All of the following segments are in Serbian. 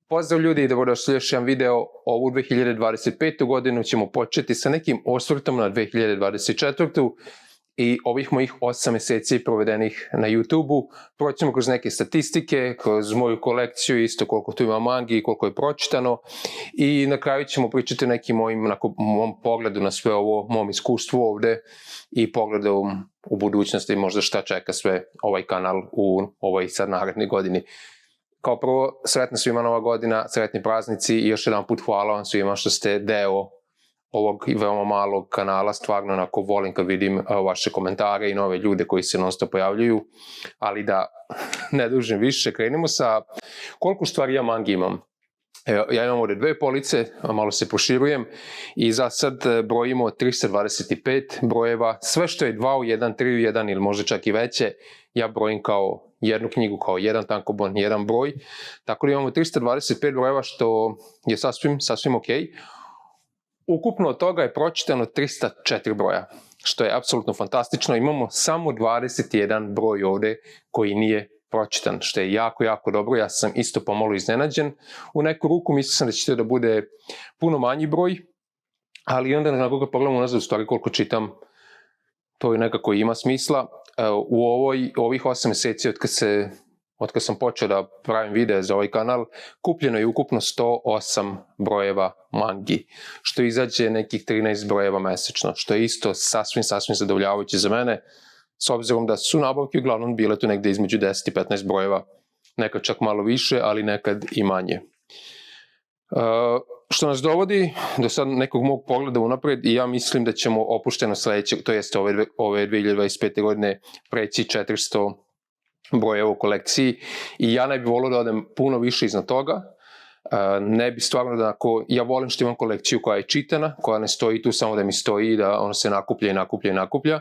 Pozdrav ljudi i dobrodošli još jedan video. Ovu 2025. godinu ćemo početi sa nekim osvrtom na 2024. I ovih mojih 8 meseci provedenih na YouTube-u. Proćemo kroz neke statistike, kroz moju kolekciju, isto koliko tu ima mangi i koliko je pročitano. I na kraju ćemo pričati o nekim mom pogledu na sve ovo, mom iskustvu ovde i pogledu u budućnosti, možda šta čeka sve ovaj kanal u ovoj sad narednoj godini. Kao prvo, sretna svima nova godina, sretni praznici i još jedan put hvala vam svima što ste deo ovog veoma malog kanala. Stvarno onako volim kad vidim vaše komentare i nove ljude koji se non stop pojavljuju, ali da ne dužim više, krenimo sa koliko stvari ja mangi imam. Ja imam ovdje 2 police, malo se proširujem i za sad brojimo 325 brojeva. Sve što je 2 u 1, 3 u 1 ili možda čak i veće, ja brojim kao jednu knjigu, kao jedan tankobon, jedan broj. Tako da imamo 325 brojeva što je sasvim ok. Ukupno od toga je pročitano 304 broja, što je apsolutno fantastično. Imamo samo 21 broj ovdje koji nije pročitan, što je jako dobro. Ja sam isto pomalo iznenađen. U neku ruku mislio sam da će to da bude puno manji broj, ali onda na koga pogledamo nazad u stvari koliko čitam, to je nekako ima smisla. U ovih 8 meseci od kad sam počeo da pravim videe za ovaj kanal, kupljeno je ukupno 108 brojeva mangi, što izađe nekih 13 brojeva mesečno, što je isto sasvim zadovoljavajuće za mene, s obzirom da su nabavke uglavnom bile tu negde između 10 i 15 brojeva, nekad čak malo više, ali nekad i manje. Što nas dovodi do sad nekog mog pogleda unapred i ja mislim da ćemo opušteno sledeće, to jeste ove 2025. godine preći 400 brojeva u kolekciji i ja ne bih volio da odem puno više iznad toga. Ne bi stvarno da ja volim što imam kolekciju koja je čitana, koja ne stoji tu samo da mi stoji, da ono se nakuplja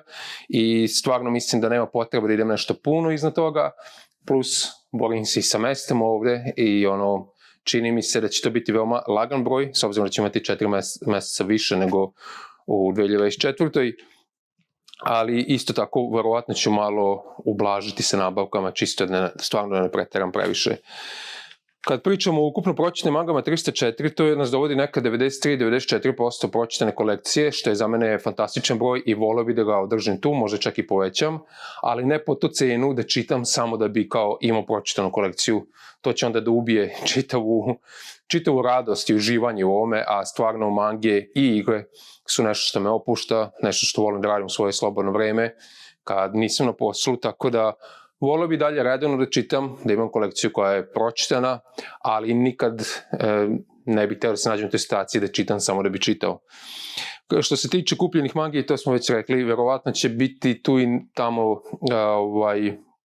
i stvarno mislim da nema potrebe da idem nešto puno iznad toga, plus borim se i sa mestem ovde i čini mi se da će to biti veoma lagan broj, s obzirom da ćemo imati 4 meseca više nego u 2024. Ali isto tako, verovatno ću malo ublažiti sa nabavkama, čisto stvarno da ne preteram previše. Kad pričamo o ukupno pročitanim mangama 304, to nas dovodi neka 93-94% pročitane kolekcije, što je za mene fantastičan broj i volio bi da ga održim tu, možda čak i povećam, ali ne po tu cenu da čitam samo da bi kao imao pročitanu kolekciju. To će onda da ubije čitavu radost i uživanje u ovome, a stvarno mange i igre su nešto što me opušta, nešto što volim da radim u svoje slobodno vreme, kad nisam na poslu, tako da volio bi dalje redovno da čitam, da imam kolekciju koja je pročitana, ali nikad ne bih hteo da se nađem u toj situaciji da čitam samo da bi čitao. Što se tiče kupljenih mangi, to smo već rekli, verovatno će biti tu i tamo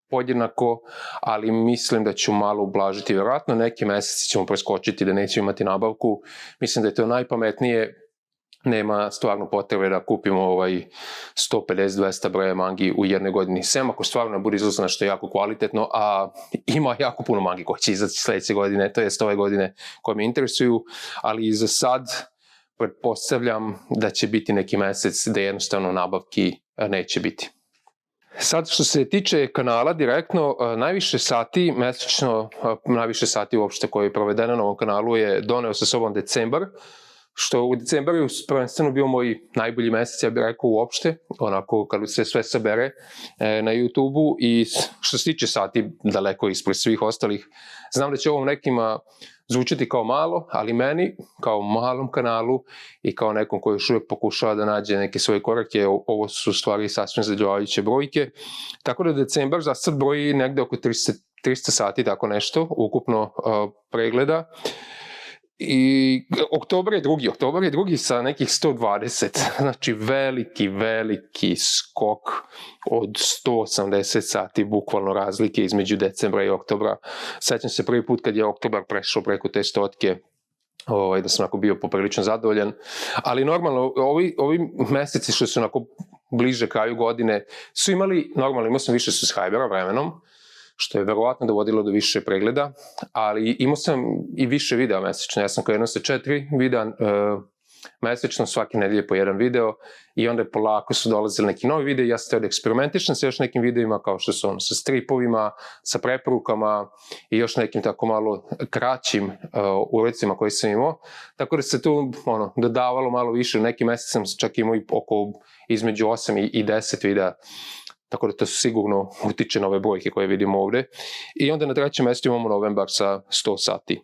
podjednako, ali mislim da ću malo ublažiti. Verovatno neki meseci ćemo preskočiti da nećemo imati nabavku. Mislim da je to najpametnije. Nema stvarno potrebe da kupimo 150-200 broja mangi u jednoj godini. Sem ako stvarno bude izlazno nešto jako kvalitetno, a ima jako puno mangi koji će izaći sledeće godine, to jest ove godine koje me interesuju, ali za sad pretpostavljam da će biti neki mesec da jednostavno nabavki neće biti. Sad što se tiče kanala direktno, najviše sati mesečno, najviše sati uopšte koje je provedeno na ovom kanalu je doneo sa sobom decembar, što u decembru je prvenstveno bio moj najbolji mesec, ja bih rekao uopšte, onako kad se sve sabere na YouTube-u i što se tiče sati daleko ispred svih ostalih. Znam da će ovom nekima zvučiti kao malo, ali meni, kao malom kanalu i kao nekom koji još uvijek pokušava da nađe neke svoje korake, ovo su stvari sasvim zadovoljavajuće brojke. Tako da decembar za sad broji negde oko 300 sati, tako nešto, ukupno pregleda. I oktobar je drugi sa nekih 120, znači veliki skok od 180 sati bukvalno razlike između decembra i oktobra. Sećam se prvi put kad je oktobar prešao preko te stotke, da sam onako bio poprilično zadovoljan, ali normalno ovi meseci što su onako bliže kraju godine su imao sam više subscribera vremenom, što je verovatno dovodilo do više pregleda, ali imao sam i više videa mesečno. Ja sam kao jedno sa 4 videa mesečno, svake nedelje po jedan video i onda polako su dolazili neki novi video i ja sam teo da eksperimentišem sa još nekim videima kao što su sa stripovima, sa preporukama i još nekim tako malo kraćim uradcima koji sam imao, tako da se tu dodavalo malo više, u nekim mesec sam čak imao i oko između 8 i 10 videa, tako da to sigurno utiče na ove brojke koje vidimo ovde. I onda na trećem mestu imamo novembar sa 100 sati.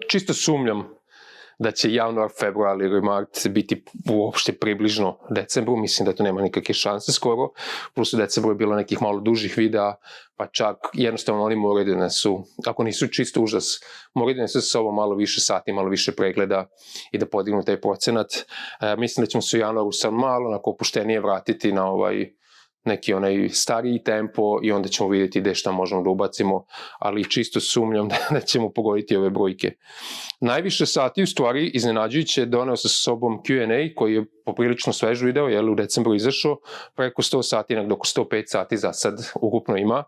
Čisto sumnjam da će januar, februar ili mart biti uopšte približno decembru, mislim da to nema nikakve šanse skoro, plus u decembru je bilo nekih malo dužih videa, pa čak jednostavno oni moraju da nesu, ako nisu čisto užas, moraju da nesu sa sobom malo više sati, malo više pregleda i da podignu taj procenat. Mislim da ćemo se u januaru sad malo onako opuštenije vratiti na neki onaj stariji tempo i onda ćemo vidjeti gde šta možemo da ubacimo, ali čisto sumnjam da ćemo pogoditi ove brojke. Najviše sati u stvari iznenađujuće doneo sa sobom Q&A koji je poprilično svež video, jer u decembru izašao, preko 100 sati, nekdo oko 105 sati za sad ukupno ima,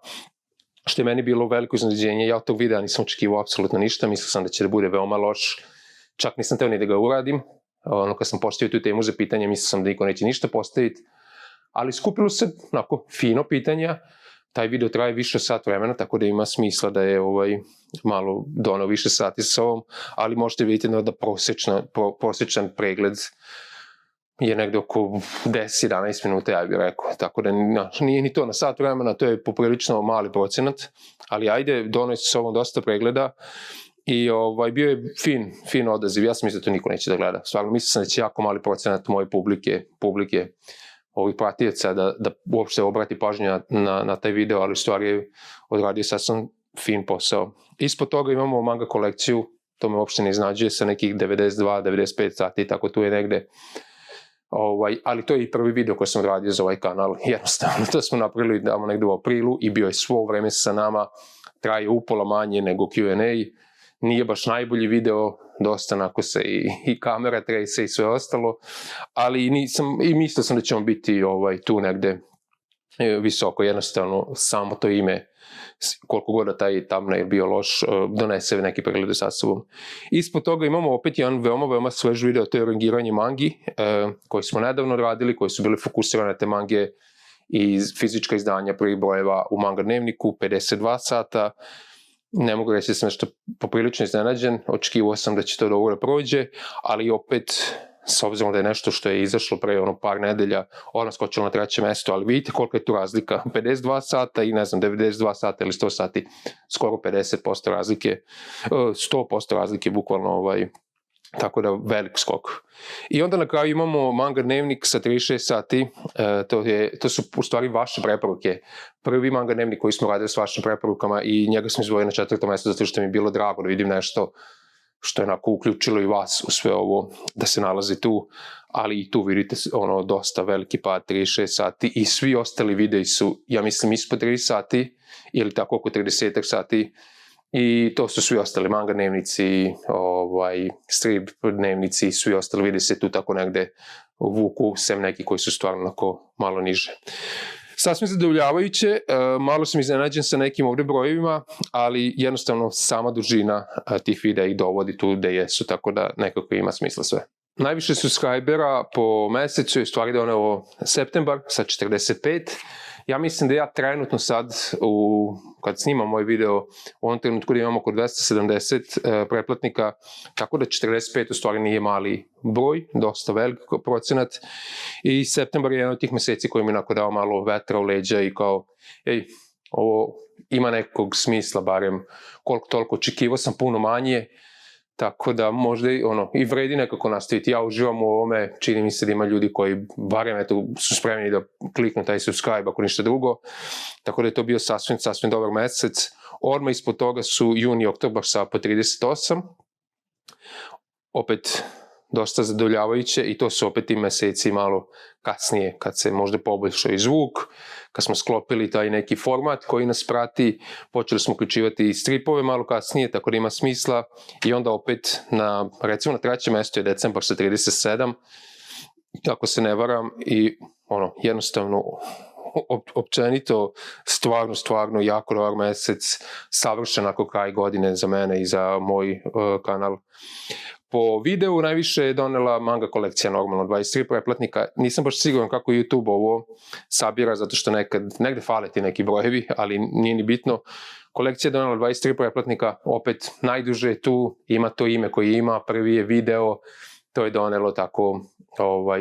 što je meni bilo veliko iznenađenje. Ja od tog videa nisam očekivao apsolutno ništa, mislio sam da će da bude veoma loš, čak nisam teo ni da ga uradim, kad sam postavio tu temu za pitanje, mislio sam da niko neće ništa postaviti, ali skupilo se onako fino pitanja, taj video traje više sat vremena, tako da ima smisla da je malo donao više sati sa sobom, ali možete vidjeti da prosječan pregled je negde oko 10-11 minuta, ja bih rekao, tako da nije ni to na sat vremena, to je poprilično mali procenat, ali ajde, donao je sa sobom dosta pregleda i bio je fin odaziv, ja sam mislio da to niko neće da gleda, stvarno mislim sam da će jako mali procenat moje publike ovih pratijaca da uopšte obrati pažnju na taj video, ali u stvari je odradio sasvim fin posao. Ispod toga imamo manga kolekciju, to me uopšte ne iznađuje, sa nekih 92-95 sati, tako tu je negde. Ali to je i prvi video koji sam odradio za ovaj kanal, jednostavno, to smo napravili damo negde u aprilu i bio je svo vreme sa nama, traje upola manje nego Q&A, nije baš najbolji video, dosta onako se i kamera trese i sve ostalo, ali mislio sam da ćemo biti tu negde visoko, jednostavno samo to ime, koliko god da taj thumbnail bio loš, donese neki preglede sa sobom. Ispod toga imamo opet jedan veoma svež video, to je rangiranje mangi, koji smo nedavno radili, koji su bili fokusirane na te mange i fizička izdanja prvih brojeva u manga dnevniku, 52 sata, ne mogu reći da sam nešto poprilično iznenađen, očekivao sam da će to dobro prođe, ali opet, s obzirom da je nešto što je izašlo pre par nedelja, odmah skočilo na treće mesto, ali vidite koliko je tu razlika, 52 sata i 92 sata ili 100 sati, skoro 50% razlike, 100% razlike bukvalno, tako da velik skok. I onda na kraju imamo manga dnevnik sa 36 sati, to su u stvari vaše preporuke. Prvi manga dnevnik koji smo radili s vašim preporukama i njega smo izvojili na 4. mesto zato što mi je bilo drago da vidim nešto što je onako uključilo i vas u sve ovo da se nalazi tu, ali i tu vidite dosta veliki pad, 36 sati i svi ostali videi su, ja mislim, ispod 3 sati ili tako oko 30 sati. I to su svi ostali manga dnevnici, strip dnevnici, svi ostali vide se tu tako negde vuku, sem neki koji su stvarno onako malo niže. Sasvim zadovoljavajuće, malo sam iznenađen sa nekim ovde brojevima, ali jednostavno sama dužina tih videa i dovodi tu gde jesu, tako da nekako ima smisla sve. Najviše subscribera po mesecu je u stvari doneo septembar sa 45. Ja mislim da ja trenutno sad, kad snimam moj video, u ovom trenutku da imam oko 270 pretplatnika, tako da 45 u stvari nije mali broj, dosta velik procenat. I septembar je jedan od tih meseci koji mi onako dao malo vetra u leđa i kao, ovo ima nekog smisla, barem koliko toliko, očekivao sam puno manje, tako da možda i vredi nekako nastaviti. Ja uživam u ovome, čini mi se da ima ljudi koji barem su spremni da kliknu taj subscribe ako ništa drugo, tako da je to bio sasvim dobar mesec. Odmah ispod toga su juni i oktobar sa po 38, opet dosta zadovoljavajuće i to su opet i meseci malo kasnije kad se možda poboljšao i zvuk, kad smo sklopili taj neki format koji nas prati, počeli smo uključivati i stripove malo kasnije, tako da ima smisla i onda opet recimo na trećem mestu je decembar sa 37, ako se ne varam i jednostavno općenito stvarno jako dobar mesec, savršen ako kraj godine za mene i za moj kanal. Po videu najviše je donela manga kolekcija, normalno 23 pretplatnika. Nisam baš siguran kako YouTube ovo sabira, zato što negde fale ti neki brojevi, ali nije ni bitno. Kolekcija je donela 23 pretplatnika, opet najduže tu, ima to ime koje ima, prvi je video, to je donelo tako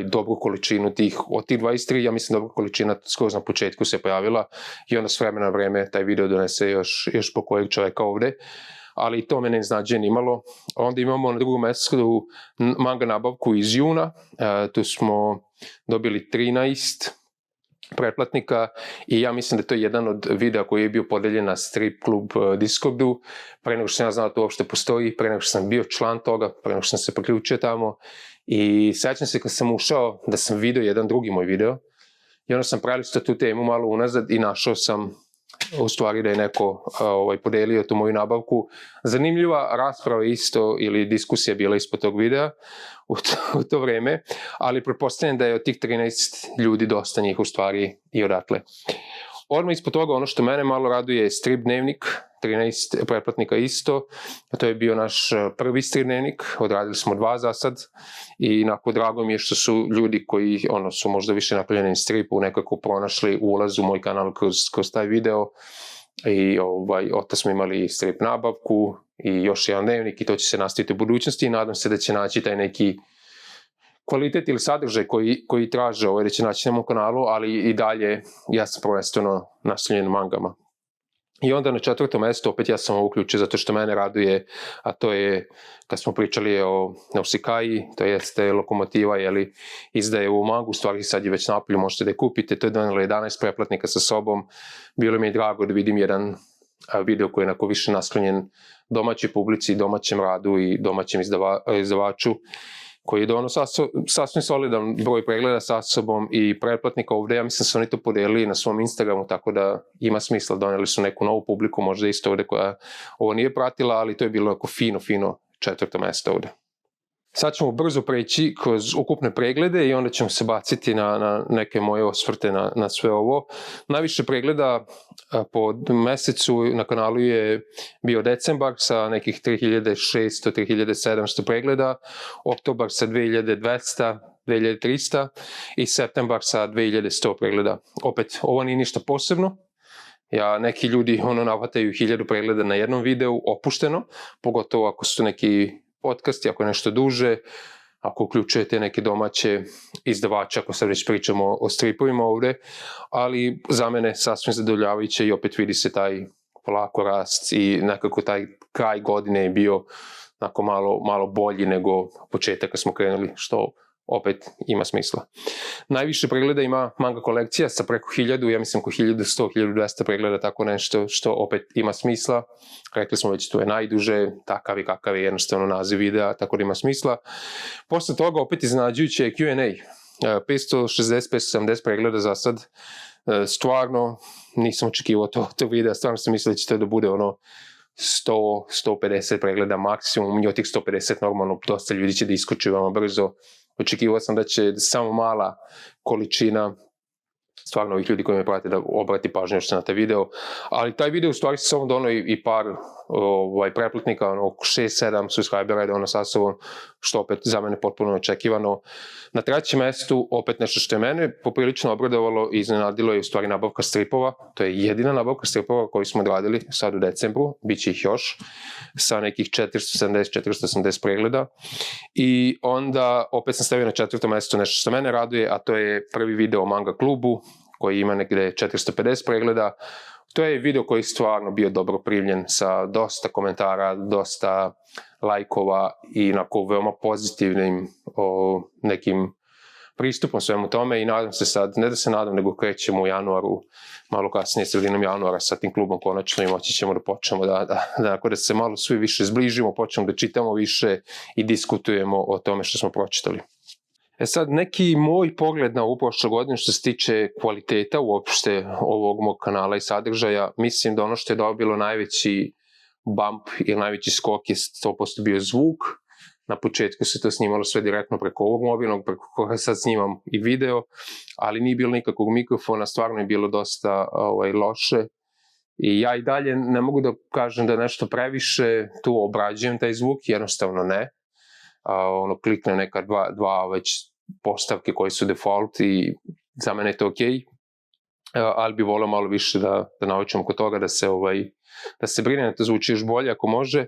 dobru količinu od tih 23, ja mislim dobra količina skroz na početku se pojavila i onda s vremena na vreme taj video donese još po kojeg čoveka ovde, ali to me ne iznađe ni malo. Onda imamo na drugom mestu manga nabavku iz juna, tu smo dobili 13 pretplatnika i ja mislim da je to jedan od videa koji je bio podeljen na Strip Klub Discordu, pre nego što sam ja znao da to uopšte postoji, pre nego što sam bio član toga, pre nego što sam se priključio tamo i sećam se kad sam ušao da sam video jedan drugi moj video i onda sam prelistao tu temu malo unazad i našao sam u stvari da je neko podelio tu moju nabavku. Zanimljiva rasprava isto ili diskusija bila ispod tog videa u to vreme, ali pretpostavljam da je od tih 13 ljudi dosta njih u stvari i odatle. Odmah ispod toga ono što mene malo raduje je Strip dnevnik, 13 pretplatnika isto, to je bio naš prvi Strip dnevnik, odradili smo 2 za sad i onako drago mi je što su ljudi koji su možda više naklonjeni stripu nekako pronašli ulaz u moj kanal kroz taj video i oto smo imali Strip nabavku i još jedan dnevnik i to će se nastaviti u budućnosti i nadam se da će naći taj neki kvalitet ili sadržaj koji traže da će naći na mom kanalu, ali i dalje ja sam prvenstveno naslonjen mangama. I onda na 4. mestu opet ja sam ovo uključio zato što mene raduje, a to je kad smo pričali o Nausicaa, to jeste Lokomotiva, izdaje u mangu, u stvari sad je već napolju, možete da je kupite, to je donelo 11 pretplatnika sa sobom, bilo mi je drago da vidim jedan video koji je onako više naslonjen domaćoj publici, domaćem radu i domaćem izdavaču, koji je donao sasvim solidan broj pregleda sa sobom i pretplatnika ovde. Ja mislim da su oni to podelili na svom Instagramu, tako da ima smisla, doneli su neku novu publiku, možda isto ovde koja ovo nije pratila, ali to je bilo jako fino 4. mesto ovde. Sad ćemo brzo preći kroz ukupne preglede i onda ćemo se baciti na neke moje osvrte na sve ovo. Najviše pregleda po mesecu na kanalu je bio decembar sa nekih 3600-3700 pregleda, oktobar sa 2200, 2300 i septembar sa 2100 pregleda. Opet, ovo nije ništa posebno. Neki ljudi nahvataju 1000 pregleda na jednom videu opušteno, pogotovo ako su neki podcasti, ako je nešto duže, ako uključujete neke domaće izdavače, ako sad već pričamo o stripovima ovde, ali za mene sasvim zadovoljavajuće i opet vidi se taj polako rast i nekako taj kraj godine je bio malo bolji nego početak kad smo krenuli, što opet ima smisla. Najviše pregleda ima manga kolekcija sa preko 1000, ja mislim oko 1100-1200 pregleda, tako nešto što opet ima smisla. Rekli smo već, to je najduže, takav i kakav je jednostavno naziv videa, tako da ima smisla. Posle toga opet iznenađujuće je Q&A. 560-570 pregleda za sad. Stvarno nisam očekivao tog videa, stvarno sam mislio da će to da bude 100-150 pregleda maksimum i od tih 150 normalno dosta ljudi će da iskoči veoma brzo. Očekivao sam da će samo mala količina stvarno ovih ljudi koji me prate da obrati pažnju još na taj video, ali taj video u stvari se samo donao i par pretplatnika, oko 6-7 subscribera je donao sa sobom, što opet za mene potpuno očekivano. Na 3. mestu opet nešto što je mene poprilično obradovalo i iznenadilo je u stvari nabavka stripova, to je jedina nabavka stripova koju smo odradili sad u decembru, bit će ih još, sa nekih 470-480 pregleda i onda opet sam stavio na 4. mesto nešto što mene raduje, a to je prvi video o manga klubu koji ima negde 450 pregleda. To je video koji je stvarno bio dobro primljen sa dosta komentara, dosta lajkova i onako veoma pozitivnim nekim pristupom svemu tome i nadam se sad, ne da se nadam, nego krećemo u januaru, malo kasnije, sredinom januara sa tim klubom konačno i moći ćemo da počnemo da se malo svi više zbližimo, počnemo da čitamo više i diskutujemo o tome što smo pročitali. Sad, neki moj pogled na ovu prošlu godinu što se tiče kvaliteta uopšte ovog mog kanala i sadržaja, mislim da ono što je dobilo najveći bump ili najveći skok je 100% bio zvuk. Na početku se to snimalo sve direktno preko ovog mobilnog, preko koga sad snimam i video, ali nije bilo nikakvog mikrofona, stvarno je bilo dosta loše. I ja i dalje ne mogu da kažem da nešto previše tu obrađujem taj zvuk, jednostavno ne. klikne neka dva već postavke koji su default i za mene je to okej. Ali bi volao malo više da naučim oko toga, da se brine, da to zvuči još bolje ako može.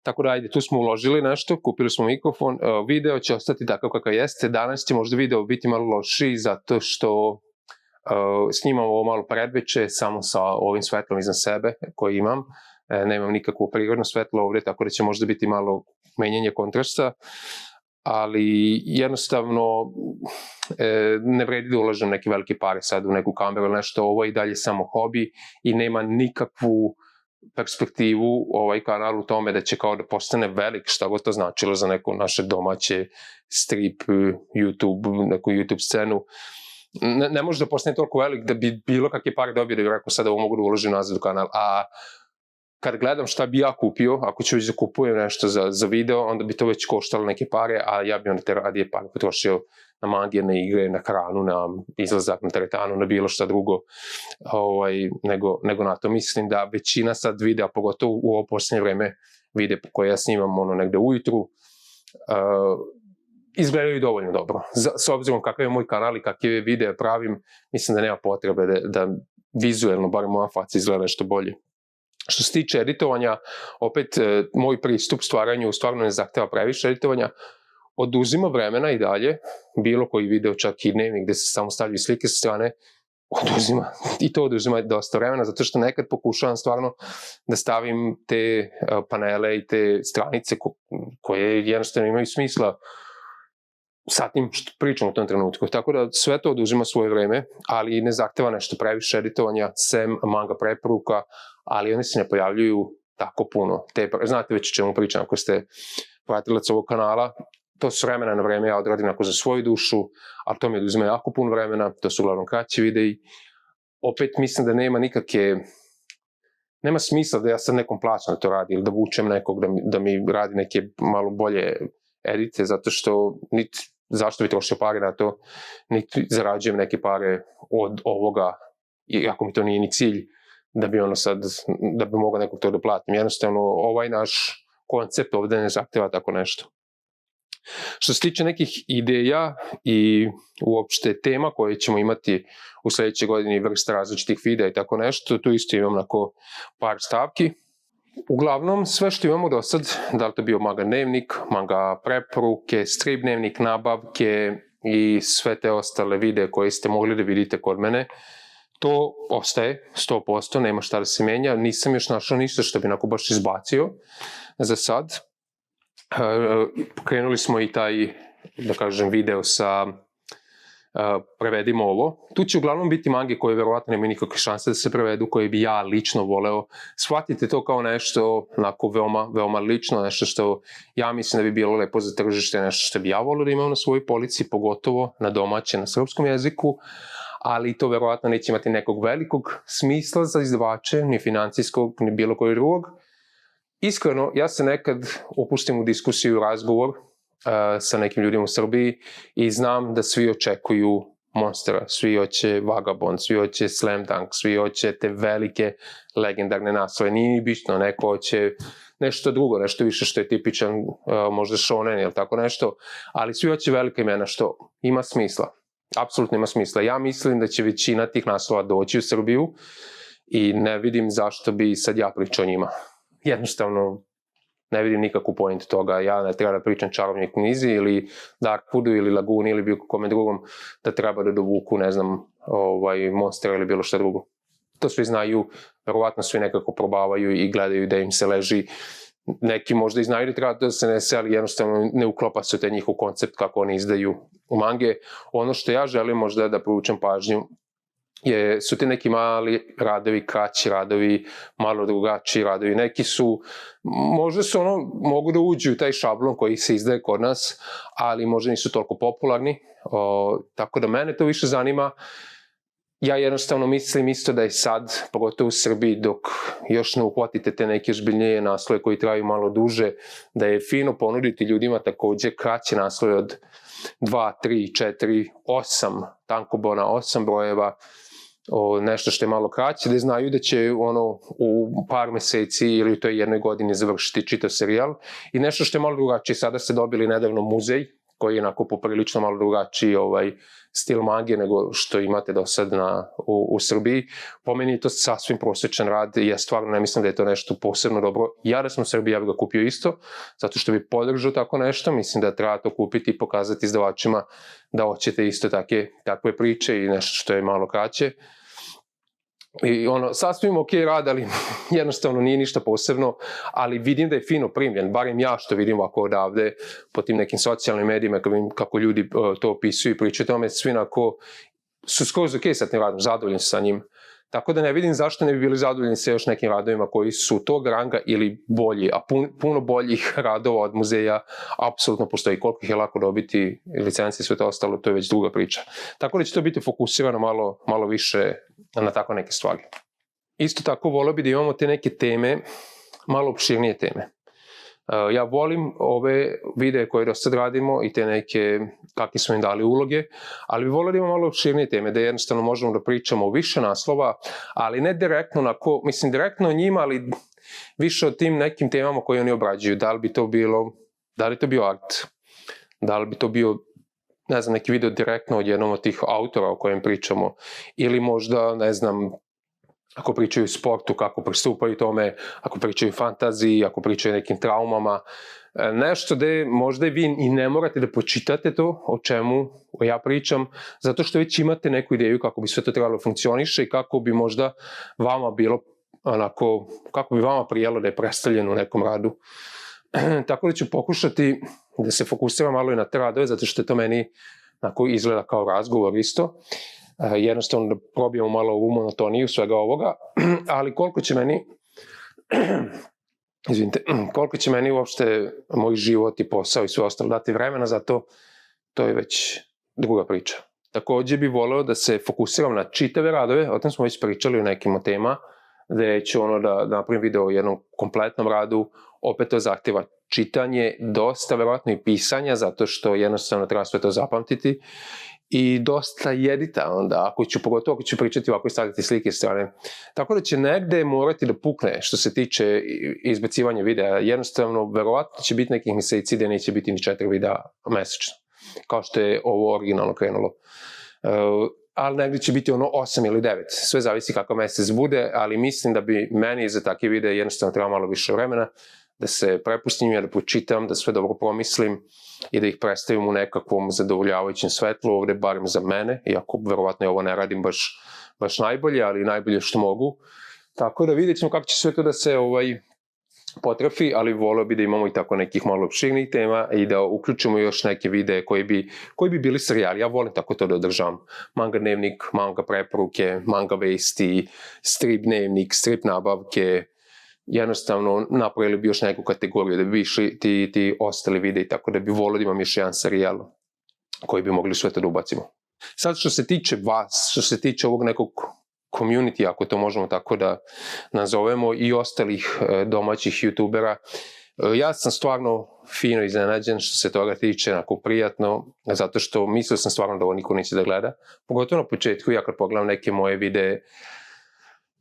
Tako da, ajde, tu smo uložili nešto, kupili smo mikrofon, video će ostati takav kakav jeste, danas će možda video biti malo lošiji zato što snimam ovo malo predveče samo sa ovim svetlom iznad sebe koji imam, nemam nikakvo prirodno svetlo ovde, tako da će možda biti malo menjanje kontrasta, ali jednostavno ne vredi da ulažem neke velike pare sad u neku kameru ili nešto, ovo je i dalje samo hobi i nema nikakvu perspektivu ovaj kanal u tome da će kao da postane velik, šta god to značilo za neko naše domaće strip, YouTube, neku YouTube scenu. Ne može da postane toliko velik da bi bilo kakve pare dobio da bi rekao sad ovo mogu da uložim nazad u kanal, a kad gledam šta bi ja kupio, ako ću već da kupujem nešto za video, onda bi to već koštalo neke pare, a ja bi onda te radije pare potrošio na magije, na igre, na hranu, na izlazak na teretanu, na bilo šta drugo, nego na to. Mislim da većina sad videa, pogotovo u ovo posljednje vreme, videa koje ja snimam negde ujutru, izgledaju dovoljno dobro. S obzirom kakav je moj kanal i kakve videe pravim, mislim da nema potrebe da vizuelno, bar moja faca izgleda nešto bolje. Što se tiče editovanja, opet moj pristup stvaranju stvarno ne zahteva previše editovanja, oduzima vremena i dalje, bilo koji video, čak i dnevnik gde se samo stavljaju slike sa strane, oduzima dosta vremena, zato što nekad pokušavam stvarno da stavim te panele i te stranice koje jednostavno imaju smisla sa tim što pričam u tom trenutku. Tako da sve to oduzima svoje vreme, ali ne zahteva nešto previše editovanja, sem manga preporuka, ali oni se ne pojavljuju tako puno. Znate već o čemu pričam ako ste pratilac ovog kanala. To su vremena na vreme, ja odradim za svoju dušu, ali to mi oduzima jako puno vremena, to su uglavnom kraći videi. Opet mislim da nema smisla da ja sad nekom plaćam da to radi ili da vučem nekog da mi radi neke malo bolje edite, zato što zašto bi trošio pare na to, niti zarađujem neke pare od ovoga, iako mi to nije ni cilj, da bi mogao nekog to da platim. Jednostavno, ovaj naš koncept ovde ne zahteva tako nešto. Što se tiče nekih ideja i uopšte tema koje ćemo imati u sledećoj godini, vrsta različitih videa i tako nešto, tu isto imam par stavki. Uglavnom, sve što imamo do sad, da li to bio manga dnevnik, manga preporuke, strip dnevnik, nabavke i sve te ostale videe koje ste mogli da vidite kod mene, to ostaje 100%, nema šta da se menja, nisam još našao ništa što bi baš izbacio za sad. Krenuli smo i taj, da kažem, video sa prevedimo ovo. Tu će uglavnom biti mange koje verovatno nemaju nikakve šanse da se prevedu, koje bi ja lično voleo. Shvatite to kao nešto veoma, veoma lično, nešto što ja mislim da bi bilo lepo za tržište, nešto što bi ja voleo da imam na svojoj polici, pogotovo na domaće, na srpskom jeziku, ali to verovatno neće imati nekog velikog smisla za izdavače, ni financijskog, ni bilo koji drugog. Iskreno, ja se nekad upustim u diskusiju, razgovor sa nekim ljudima u Srbiji i znam da svi očekuju monstera, svi hoće Vagabond, svi hoće Slam Dunk, svi hoće te velike legendarne naslove. Nije ni bitno, neko hoće nešto drugo, nešto više što je tipičan, možda shonen ili tako nešto, ali svi hoće velike imena, što ima smisla. Apsolutno ima smisla. Ja mislim da će većina tih naslova doći u Srbiju i ne vidim zašto bi sad ja pričao o njima. Jednostavno, ne vidim nikakvu pointu toga. Ja ne treba da pričam Čarobnoj knjizi ili Darkwoodu ili Laguni ili bilo kome drugom da treba da dovuku, ne znam, monstera ili bilo šta drugo. To svi znaju, verovatno svi nekako probavaju i gledaju da im se leži. Neki možda i znaju da treba da se nese, ali jednostavno ne uklopa se u taj njihov koncept kako oni izdaju u mange. Ono što ja želim možda da privučem pažnju su ti neki mali radovi, kraći radovi, malo drugačiji radovi. Neki su, možda su mogu da uđu u taj šablon koji se izdaje kod nas, ali možda nisu toliko popularni. Tako da mene to više zanima. Ja jednostavno mislim isto da je sad, pogotovo u Srbiji, dok još ne uhvatite te neke ozbiljnije naslove koji traju malo duže, da je fino ponuditi ljudima takođe kraće naslove od 2, 3, 4, 8 tankobona, 8 brojeva, nešto što je malo kraće, da znaju da će u par meseci ili u toj jednoj godini završiti čitav serijal. I nešto što je malo drugačije, sada ste dobili nedavno muzej, koji je onako poprilično malo drugačiji stil magije nego što imate do sad u Srbiji. Po meni je to sasvim prosječan rad i ja stvarno ne mislim da je to nešto posebno dobro. Ja da sam u Srbiji, ja bih ga kupio isto, zato što bi podržao tako nešto. Mislim da treba to kupiti i pokazati izdavačima da hoćete isto takve priče i nešto što je malo kraće. I sasvim ok rad, ali jednostavno nije ništa posebno, ali vidim da je fino primljen, barem ja što vidim ovako odavde po tim nekim socijalnim medijima kako ljudi to opisuju i pričaju tome, svi su skroz ok sa tim radom, zadovoljni sa njim. Tako da ne vidim zašto ne bi bili zadovoljni sa još nekim radovima koji su tog ranga ili bolji, a puno boljih radova od muzeja apsolutno postoji. Koliko ih je lako dobiti licencije i sve to ostalo, to je već druga priča. Tako da će to biti fokusirano malo više na tako neke stvari. Isto tako volio bi da imamo te neke teme, malo opširnije teme. Ja volim ove videe koje do sad radimo i te neke kakve smo im dali uloge, ali bi volio da imamo malo opširnije teme, da jednostavno možemo da pričamo o više naslova, ali ne direktno direktno o njima, ali više o tim nekim temama koje oni obrađuju. Da li to bio art, da li bi to bio, ne znam, neki video direktno od jednom od tih autora o kojem pričamo, ili možda, ne znam, ako pričaju o sportu, kako pristupaju tome, ako pričaju o fantaziji, ako pričaju o nekim traumama, nešto da možda vi i ne morate da počitate to o čemu ja pričam, zato što već imate neku ideju kako bi sve to trebalo funkcioniše i kako bi možda vama bilo kako bi vama prijelo da je predstavljeno u nekom radu. Tako da ću pokušati da se fokusiram malo i na te radove, zato što to meni izgleda kao razgovor isto. Jednostavno da probijemo malo ovu monotoniju svega ovoga, ali koliko će meni uopšte moj život i posao i sve ostalo dati vremena za to, to je već druga priča. Također bih voleo da se fokusiram na čitave radove, o tom smo već pričali u nekim od tema, gde ću da napravim video o jednom kompletnom radu, opet to zahteva čitanje, dosta verovatno i pisanja, zato što jednostavno treba sve to zapamtiti, i dosta edita onda, pogotovo ako ću pričati ovako i staviti slike strane. Tako da će negde morati da pukne što se tiče izbacivanja videa. Jednostavno, verovatno će biti nekih meseci gde neće biti ni 4 videa mesečno, kao što je ovo originalno krenulo. Ali negde će biti 8 ili 9. Sve zavisi kakav mesec bude, ali mislim da bi meni za takve videe jednostavno treba malo više vremena, da se prepustim, ja da počitam, da sve dobro promislim i da ih predstavim u nekakvom zadovoljavajućem svetlu, ovde barem za mene, iako verovatno ovo ne radim baš najbolje, ali najbolje što mogu. Tako da vidjet ćemo kako će sve to da se potrafi, ali volio bi da imamo i tako nekih malo opširnih tema i da uključimo još neke videe koji bi bili serijali. Ja volim tako to da održavam. Manga dnevnik, manga preporuke, manga vesti, strip dnevnik, strip nabavke. Jednostavno napravili bi još neku kategoriju da bi išli ti ostali videi, tako da bi volio da imam još jedan serijal koji bi mogli sve to da ubacimo. Sad što se tiče vas, što se tiče ovog nekog community, ako to možemo tako da nazovemo, i ostalih domaćih youtubera, ja sam stvarno fino iznenađen što se toga tiče, onako prijatno, zato što mislio sam stvarno da ovo niko neće da gleda. Pogotovo na početku, ja kad pogledam neke moje videe,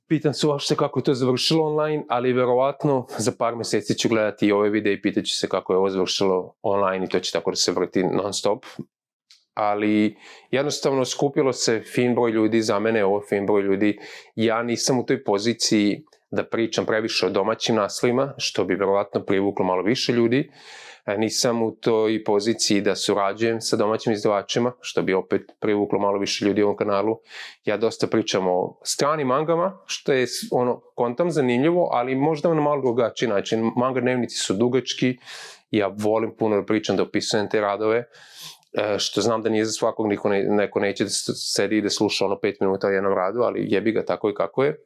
pitam se uopšte kako je to završilo online, ali verovatno za par meseci ću gledati i ove videe i pitaću se kako je ovo završilo online i to će tako da se vrti non stop. Ali jednostavno skupilo se fin broj ljudi, za mene je ovo fin broj ljudi. Ja nisam u toj poziciji da pričam previše o domaćim naslovima, što bi verovatno privuklo malo više ljudi. Nisam u toj poziciji da surađujem sa domaćim izdavačima, što bi opet privuklo malo više ljudi u ovom kanalu. Ja dosta pričam o stranim mangama, što je kontam zanimljivo, ali možda na malo drugačiji način. Manga dnevnici su dugački, ja volim puno da pričam, da opisujem te radove, što znam da nije za svakog, neko neće da sedi i da sluša 5 minuta o jednom radu, ali jebi ga tako i kako je.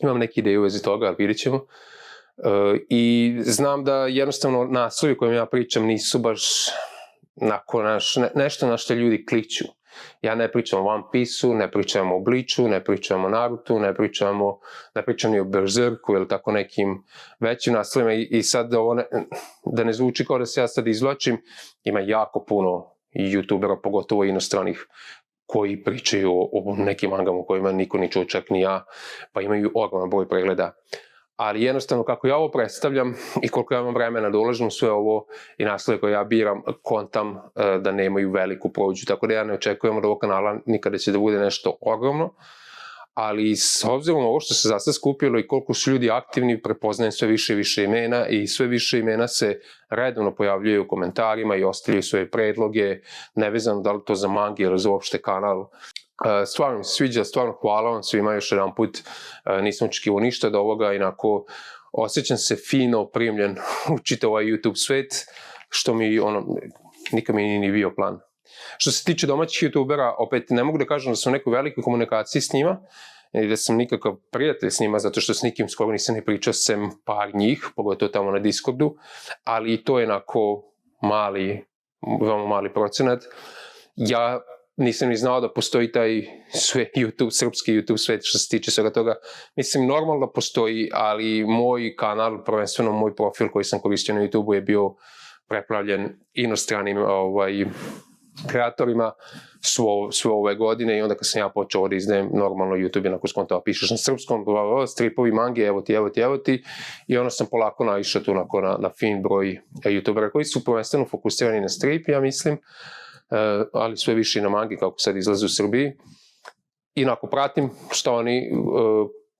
Imam neke ideje u vezi toga, ali vidjet ćemo. I znam da jednostavno naslovi kojim ja pričam nisu baš nešto na što ljudi klikću. Ja ne pričam o One Piece-u, ne pričam o Bleachu, ne pričam o Narutu, ne pričam ni o Berserku ili tako nekim većim naslovima. I sad da ne zvuči kao da se ja sad izvlačim, ima jako puno youtubera, pogotovo inostranih, koji pričaju o nekim mangama u kojima niko ni čuo, čak ni ja, pa imaju ogroman broj pregleda. Ali jednostavno kako ja ovo predstavljam i koliko ja imam vremena da ulažem sve ovo i naslove koje ja biram, kontam da nemaju veliku prođu, tako da ja ne očekujem od ovog kanala nikada će da bude nešto ogromno, ali s obzirom ovo što se zasad skupilo i koliko su ljudi aktivni, prepoznajem sve više i više imena i sve više imena se redovno pojavljaju u komentarima i ostavljaju svoje predloge, nevezano da li to za mangi ili za uopšte kanal. Stvarno mi se sviđa, stvarno hvala vam svima još jedan put, nisam očekivao ništa od ovoga, inako osjećam se fino primljen u čitav ovaj YouTube svet, što mi nikad mi nije bio plan. Što se tiče domaćih youtubera, opet ne mogu da kažem da sam u nekoj velikoj komunikaciji s njima i da sam nikakav prijatelj s njima, zato što s nikim skoro nisam ni pričao sem par njih, pogotovo tamo na Discordu, ali i to je onako veoma mali procenat. Ja nisam ni znao da postoji taj srpski YouTube svet što se tiče svega toga. Mislim, normalno da postoji, ali moj kanal, prvenstveno moj profil koji sam koristio na YouTube-u je bio preplavljen inostranim kreatorima sve ove godine i onda kad sam ja počeo da izdajem normalno YouTube je nakon skontova pišeš na srpskom, stripovi, mangi, evo ti i onda sam polako naišao tu na fin broj YouTubera koji su prvenstveno fokusirani na strip, ja mislim, ali sve više i na mangi kako sad izlaze u Srbiji. I onako pratim što oni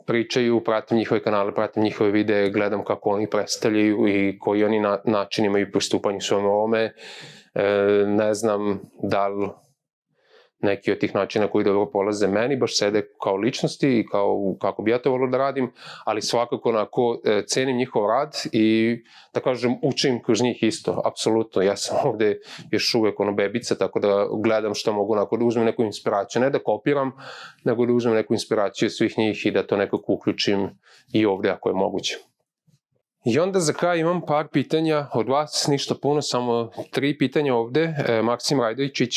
pričaju, pratim njihove kanale, pratim njihove videe, gledam kako oni predstavljaju i koji oni način imaju pristupanju svojom ovome. Ne znam da li neki od tih načina koji dobro polaze meni baš sede kao ličnosti i kako bi ja to volio da radim, ali svakako onako cenim njihov rad i da kažem učim kroz njih isto, apsolutno. Ja sam ovde još uvek bebica, tako da gledam što mogu onako da uzmem neku inspiraciju, ne da kopiram, nego da uzmem neku inspiraciju svih njih i da to nekako uključim i ovde ako je moguće. I onda za kraj imam par pitanja od vas, ništa puno, samo 3 pitanja ovde. Maksim Rajdojčić,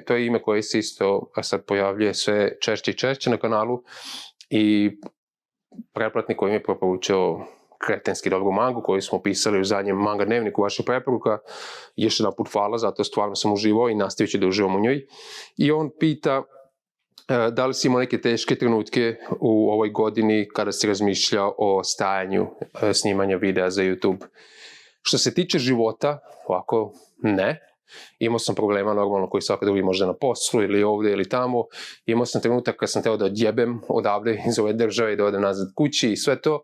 to je ime koje se isto sad pojavljuje sve češće i češće na kanalu i pretplatnik koji mi je preporučio kretenski dobru mangu koju smo pisali u zadnjem manga dnevniku vaših preporuka. Još jedan put hvala, zato stvarno sam uživao i nastavit ću da uživam u njoj. I on pita da li si imao neke teške trenutke u ovoj godini kada si razmišljao o stajanju snimanja videa za YouTube. Što se tiče života, ovako ne. Imao sam problema normalno koji svaka drugi možda na poslu ili ovde ili tamo. Imao sam trenutak kad sam teo da odjebem odavde iz ove države i da odem nazad kući i sve to,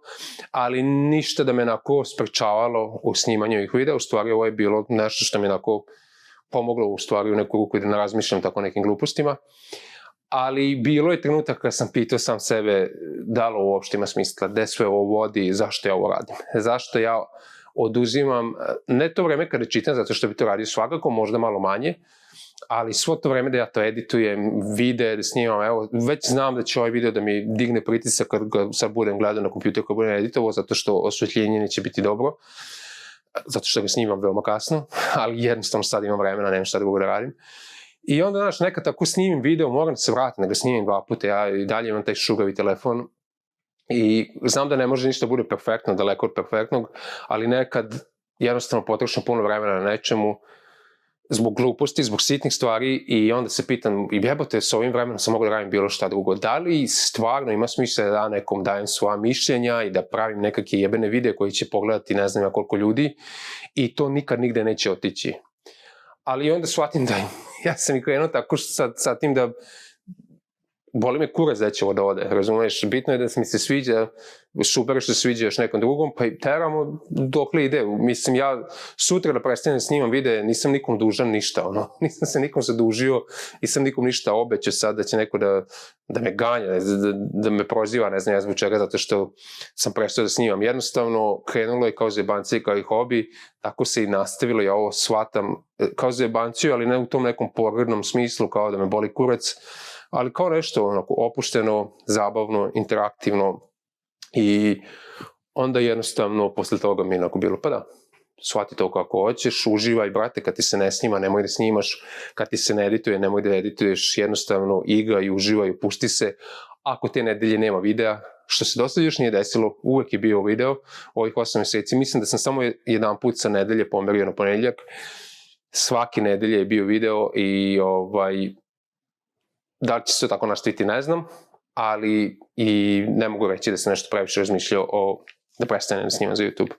ali ništa da me onako sprečavalo u snimanju ovih videa. U stvari ovo je bilo nešto što mi onako pomoglo u stvari u neku ruku da ne razmišljam tako nekim glupostima. Ali bilo je trenutak kada sam pitao sam sebe da li ovo uopšte ima smisla, gde sve ovo vodi, zašto ja ovo radim, zašto ja oduzimam, ne to vreme kada čitam, zato što bi to radio svakako, možda malo manje, ali svo to vreme da ja to editujem, videe, da snimam, evo, već znam da će ovaj video da mi digne pritisak kad ga sad budem gledao na kompjuteru kad budem editovao, zato što osvetljenje neće biti dobro, zato što ga snimam veoma kasno, ali jednostavno sad imam vremena, nemam šta drugo da radim. I onda, znaš, nekad ako snimim video, moram da se vratim, da ga snimim 2 puta, ja i dalje imam taj šugavi telefon i znam da ne može ništa bude perfektno, daleko od perfektnog, ali nekad jednostavno potrošim puno vremena na nečemu zbog gluposti, zbog sitnih stvari i onda se pitam, i jebote, s ovim vremenom sam mogu da radim bilo šta drugo. Da li stvarno ima smisla da nekom dajem svoja mišljenja i da pravim nekakve jebene videe koji će pogledati ne znam ja koliko ljudi i to nikad nigde neće otići. Ali onda shvatim da ja sam i krenuo tako sa tim da boli me kurac da će ovo da ode, razumeš? Bitno je da mi se sviđa, super što se sviđa još nekom drugom, pa i teramo dokle ide. Mislim, ja sutra da prestanem da snimam videe, nisam nikom dužan ništa, nisam se nikom zadužio, nisam nikom ništa obećao sad da će neko da me ganja, da me proziva, ne znam ja zbog čega, zato što sam prestao da snimam. Jednostavno, krenulo je kao zajebancija i kao i hobi, tako se i nastavilo, ja ovo shvatam kao zajebanciju, ali ne u tom nekom pogrdnom smislu, kao da me boli kurac, ali kao nešto opušteno, zabavno, interaktivno i onda jednostavno posle toga mi je bilo, pa da, shvati to kako hoćeš, uživaj brate, kad ti se ne snima, nemoj da snimaš, kad ti se ne edituje, nemoj da edituješ, jednostavno igraj, uživaj, pusti se, ako te nedelje nema videa, što se dosta još nije desilo, uvek je bio video, ovih 8 meseci, mislim da sam samo jedan put sa nedelje pomerio na ponedeljak, svake nedelje je bio video i Da li će se to tako nastaviti, ne znam, ali i ne mogu reći da se nešto previše razmišljao da prestane da snima za YouTube.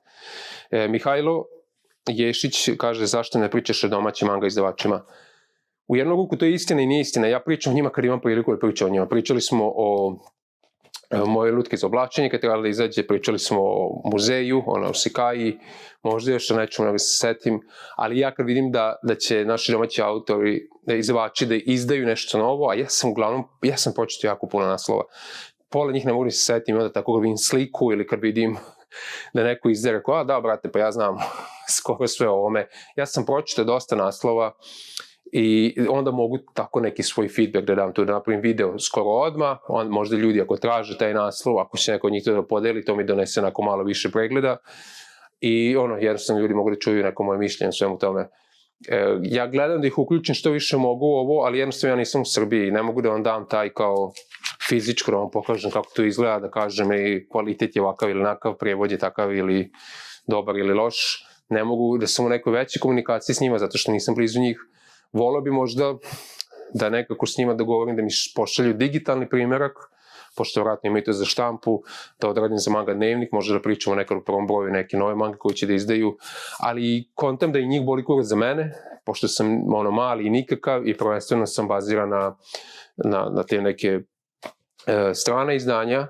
Mihajlo Ješić kaže zašto ne pričaš o domaćim manga izdavačima. U jednom ruku to je istina i nije istina. Ja pričam o njima kad imam priliku da pričam o njima. Pričali smo o Moje lutke za oblačenje kad trebali da izađe, pričali smo o muzeju, o Sikaji, možda još o nečemu da se setim, ali ja kad vidim da će naši domaći autori, izdavači da izdaju nešto novo, a ja sam pročitao jako puno naslova. Pola njih ne mogu da se setim, onda tako kad vidim sliku ili kad vidim da neko izdaje, rekao, da brate, pa ja znam skoro sve o ovome. Ja sam pročitao dosta naslova i onda mogu tako neki svoj feedback da dam tu, da napravim video skoro odmah, onda možda ljudi ako traže taj naslov, ako će neko od njih to da podeli, to mi donese onako malo više pregleda i jednostavno ljudi mogu da čuju neko moje mišljenje o svemu tome. Ja gledam da ih uključim što više mogu ovo, ali jednostavno ja nisam u Srbiji, ne mogu da vam dam taj kao fizičko, da vam pokažem kako to izgleda, da kažem i kvalitet je ovakav ili onakav, prijevod je takav ili dobar ili loš, ne mogu da sam u nekoj većoj komunikaciji s njima zato što nisam blizu njih. Volio bi možda da nekako s njima dogovorim da mi pošalju digitalni primjerak, pošto vratno imaju to za štampu, da odradim za manga dnevnik, možda da pričamo nekad u prvom broju neke nove mange koje će da izdaju, ali kontam da i njih boli kurac za mene, pošto sam mali i nikakav i prvenstveno sam baziran na te neke strane izdanja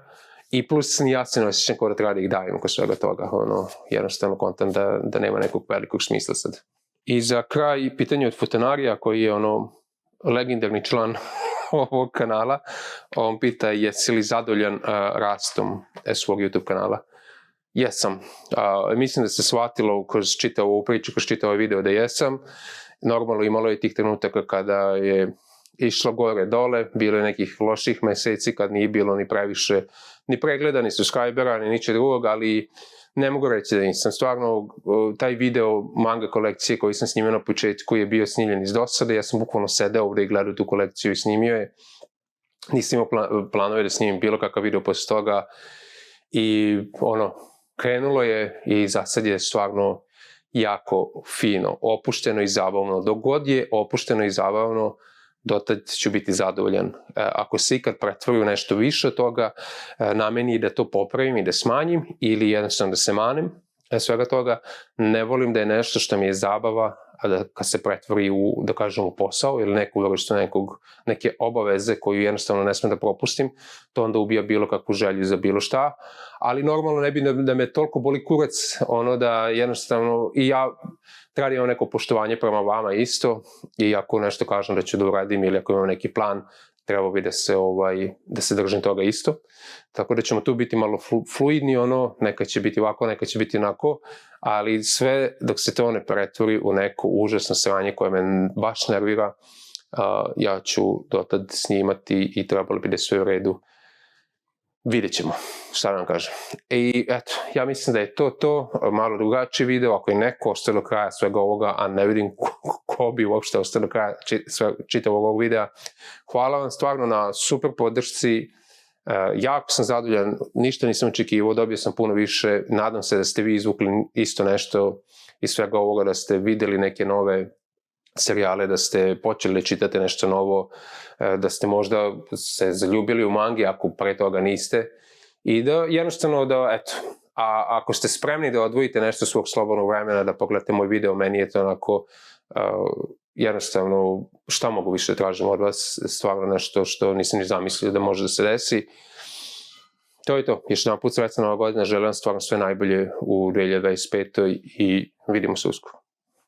i plus ja se ne osjećam kao da treba da ih dajem oko svega toga, jednostavno kontam da nema nekog velikog smisla sad. I za kraj pitanje od Futanarija koji je legendarni član ovog kanala, on pita jesi li zadovoljan rastom svog YouTube kanala. Jesam. Mislim da se shvatilo kroz čitavu priču, kroz čitav video da jesam. Normalno imalo je tih trenutaka kada je išlo gore dole, bilo je nekih loših meseci kad nije bilo ni previše ni pregleda, ni subscribera, ni ničeg drugog, ali ne mogu reći da nisam. Stvarno, taj video manga kolekcije koji sam snimio na početku je bio snimljen iz dosade, ja sam bukvalno sedeo ovde i gledao tu kolekciju i snimio je. Nisam imao planove da snimim bilo kakav video posle toga i krenulo je i za sad je stvarno jako fino, opušteno i zabavno. Dok god je opušteno i zabavno, dotad ću biti zadovoljan. Ako se ikad pretvori u nešto više od toga, na meni je da to popravim i da smanjim ili jednostavno da se manem svega toga. Ne volim da je nešto što mi je zabava, a da kad se pretvori u, da kažem, u posao ili neku vrstu neke obaveze koju jednostavno ne smem da propustim, to onda ubija bilo kakvu želju za bilo šta, ali normalno ne bi da me toliko boli kurac, da jednostavno i ja treba da imam neko poštovanje prema vama isto i ako nešto kažem da ću da uradim ili ako imam neki plan, trebao bi da se držim toga isto. Tako da ćemo tu biti malo fluidni, neka će biti ovako, neka će biti onako, ali sve dok se to ne pretvori u neko užasno sranje koje me baš nervira, ja ću dotad snimati i trebalo bi da je sve u redu. Vidjet ćemo, šta da vam kažem. I eto, ja mislim da je to, malo drugačiji video, ako je neko ostao do kraja svega ovoga, a ne vidim ko bi uopšte ostao do kraja čitavog ovog videa. Hvala vam stvarno na super podršci, jako sam zadovoljan, ništa nisam očekivao, dobio sam puno više, nadam se da ste vi izvukli isto nešto iz svega ovoga, da ste videli neke nove serijale, da ste počeli da čitate nešto novo, da ste možda se zaljubili u mangi ako pre toga niste i da jednostavno a ako ste spremni da odvojite nešto svog slobodnog vremena da pogledate moj video, meni je to onako jednostavno šta mogu više tražim od vas, stvarno nešto što nisam ni zamislio da može da se desi. To je to, još jedan put srećna Nova godina, želim vam stvarno sve najbolje u 2025. i vidimo se uskoro.